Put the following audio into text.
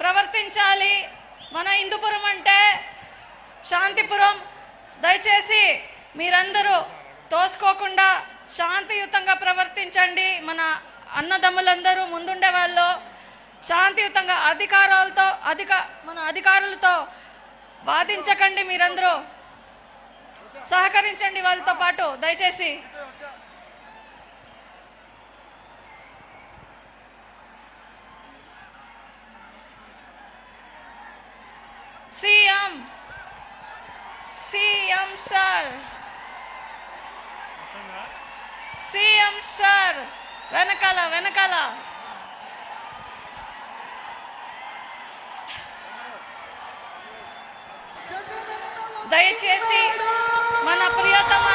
ప్రవర్తించాలి. మన హిందూపురం అంటే శాంతిపురం. దయచేసి మీరందరూ తోసుకోకుండా శాంతియుతంగా ప్రవర్తించండి. మన అన్నదమ్ములందరూ ముందుండే వాళ్ళు శాంతియుతంగా మన అధికారులతో వాదించకండి. మీరందరూ సహకరించండి వాళ్ళతో పాటు దయచేసి. సీఎం సార్ వెనకాల దయచేసి మన ప్రియతమ